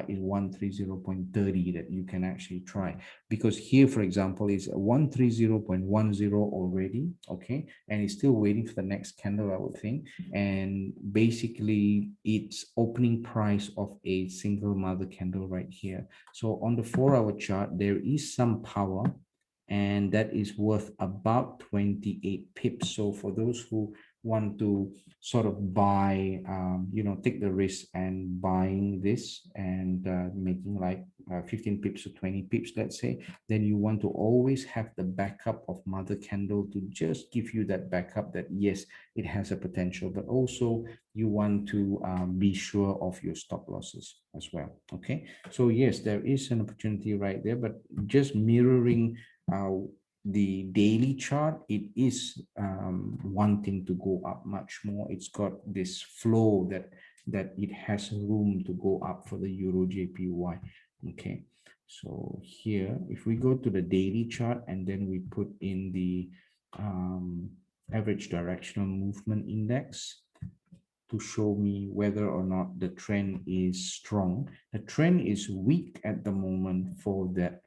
is 130.30 that you can actually try. Because here, for example, is 130.10 already, okay? And it's still waiting for the next candle, I would think. And basically, it's opening price of a single mother candle right here. So on the 4-hour chart, there is some power, and that is worth about 28 pips. So for those who want to sort of buy, take the risk and buying this and making like 15 pips or 20 pips, let's say, then you want to always have the backup of mother candle to just give you that backup that yes, it has a potential, but also you want to be sure of your stop losses as well. Okay, so yes, there is an opportunity right there, but just mirroring the daily chart, it is wanting to go up much more. It's got this flow that it has room to go up for the Euro JPY. Okay, so here, if we go to the daily chart and then we put in the average directional movement index, to show me whether or not the trend is strong. The trend is weak at the moment for that.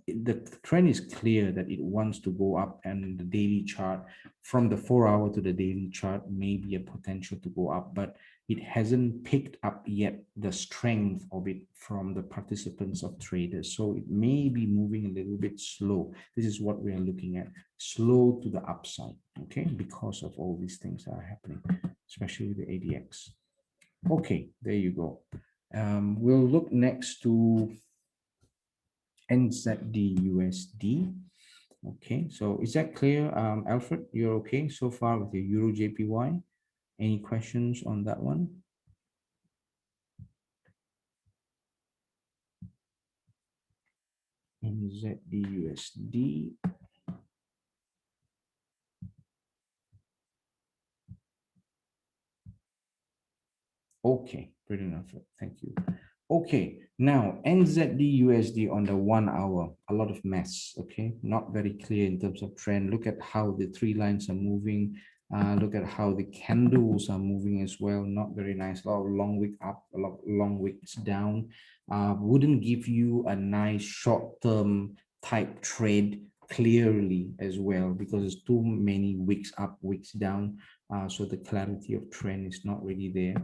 The trend is clear that it wants to go up, and the daily chart from the 4 hour to the daily chart may be a potential to go up, but it hasn't picked up yet the strength of it from the participants of traders. So it may be moving a little bit slow. This is what we are looking at, slow to the upside, okay, because of all these things that are happening, especially with the ADX. Okay, there you go. We'll look next to Nzd Usd. Okay, so is that clear, Alfred? You're okay so far with your Euro JPY? Any questions on that one? Nzd USD. Okay, brilliant, Alfred. Thank you. Okay, now Nzd USD on the 1 hour, a lot of mess, okay? Not very clear in terms of trend. Look at how the three lines are moving. Look at how the candles are moving as well. Not very nice. A lot of long wick up, a lot of long wicks down. Wouldn't give you a nice short-term type trade clearly as well, because there's too many wicks up, wicks down. So the clarity of trend is not really there.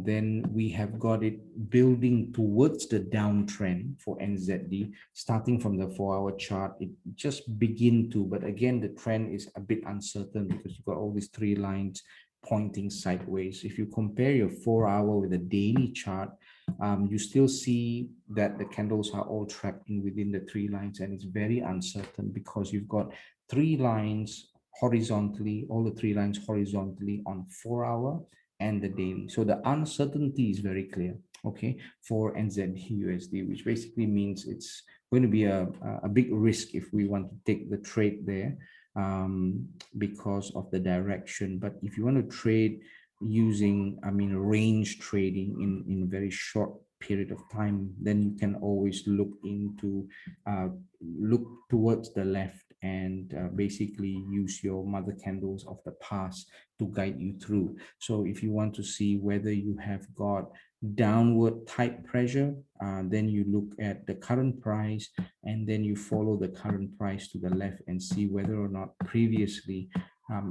Then we have got it building towards the downtrend for NZD, starting from the 4-hour chart. It just begin to, but again, the trend is a bit uncertain because you've got all these three lines pointing sideways. If you compare your 4-hour with the daily chart, you still see that the candles are all trapped in within the three lines, and it's very uncertain because you've got three lines horizontally, all the three lines horizontally on 4-hour and the daily. So the uncertainty is very clear, okay, for NZD USD, which basically means it's going to be a big risk if we want to take the trade there, because of the direction. But if you want to trade using, range trading in a very short period of time, then you can always look towards the left and basically use your mother candles of the past to guide you through. So if you want to see whether you have got downward type pressure, then you look at the current price and then you follow the current price to the left and see whether or not previously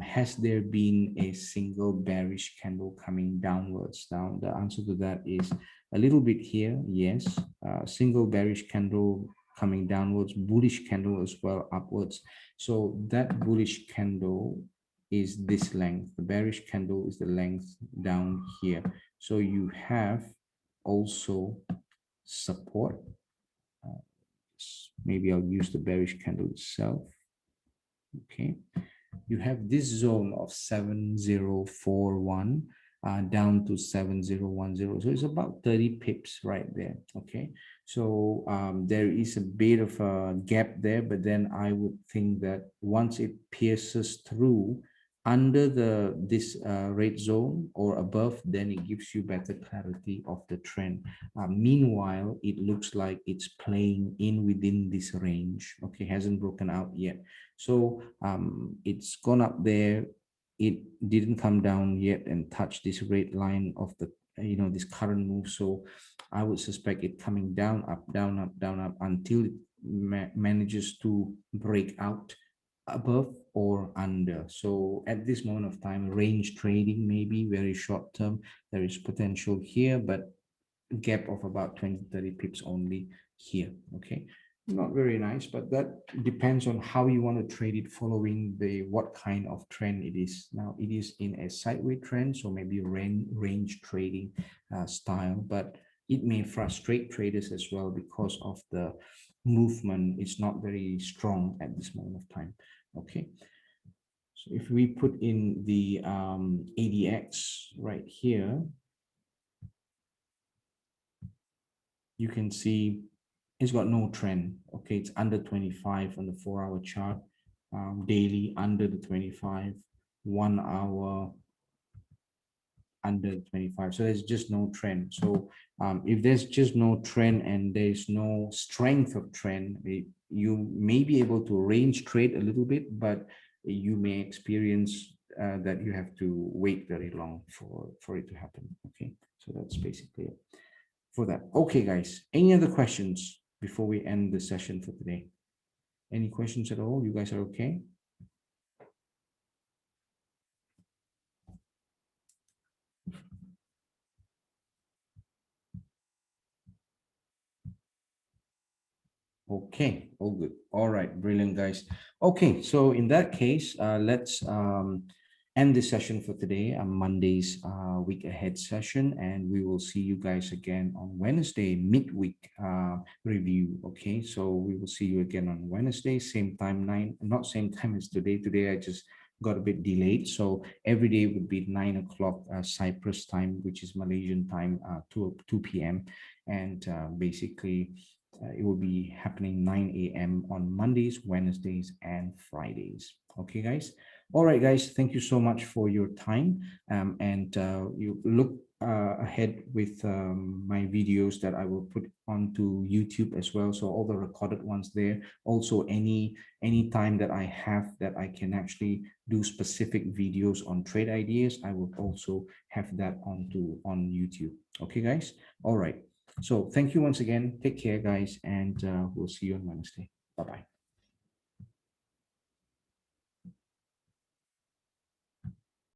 has there been a single bearish candle coming downwards. Now the answer to that is a little bit here, yes. Single bearish candle coming downwards, bullish candle as well upwards. So that bullish candle is this length. The bearish candle is the length down here. So you have also support. Maybe I'll use the bearish candle itself. Okay, you have this zone of 7041 down to 7010. So it's about 30 pips right there. Okay, so there is a bit of a gap there, but then I would think that once it pierces through under this red zone or above, then it gives you better clarity of the trend. Meanwhile, it looks like it's playing in within this range. Okay, hasn't broken out yet. So it's gone up there. It didn't come down yet and touch this red line of the this current move. So I would suspect it coming down, up, down, up, down, up until it manages to break out above or under. So at this moment of time, range trading maybe very short term. There is potential here, but gap of about 20-30 pips only here. Okay, not very nice, but that depends on how you want to trade it, following what kind of trend it is. Now it is in a sideways trend, so maybe range trading style, but it may frustrate traders as well because of the movement. It's not very strong at this moment of time. Okay, so if we put in the ADX right here, you can see it's got no trend. Okay, it's under 25 on the 4-hour chart, daily under the 25, 1 hour under 25. So there's just no trend. So if there's just no trend and there's no strength of trend, you may be able to range trade a little bit, but you may experience that you have to wait very long for it to happen. Okay, so that's basically it for that. Okay, guys, any other questions before we end the session for today? Any questions at all? You guys are okay? Okay, all good. All right, brilliant, guys. Okay, so in that case, let's end this session for today, Monday's week ahead session, and we will see you guys again on Wednesday, midweek review. Okay, so we will see you again on Wednesday, same time, not same time as today. Today, I just got a bit delayed. So every day would be 9 o'clock Cyprus time, which is Malaysian time, 2 p.m. And basically, it will be happening 9 a.m. on Mondays, Wednesdays, and Fridays. Okay, guys. All right, guys. Thank you so much for your time. And you look ahead with my videos that I will put onto YouTube as well. So all the recorded ones there. Also, any time that I have that I can actually do specific videos on trade ideas, I will also have that on YouTube. Okay, guys. All right. So thank you once again. Take care, guys, and we'll see you on Wednesday. Bye-bye.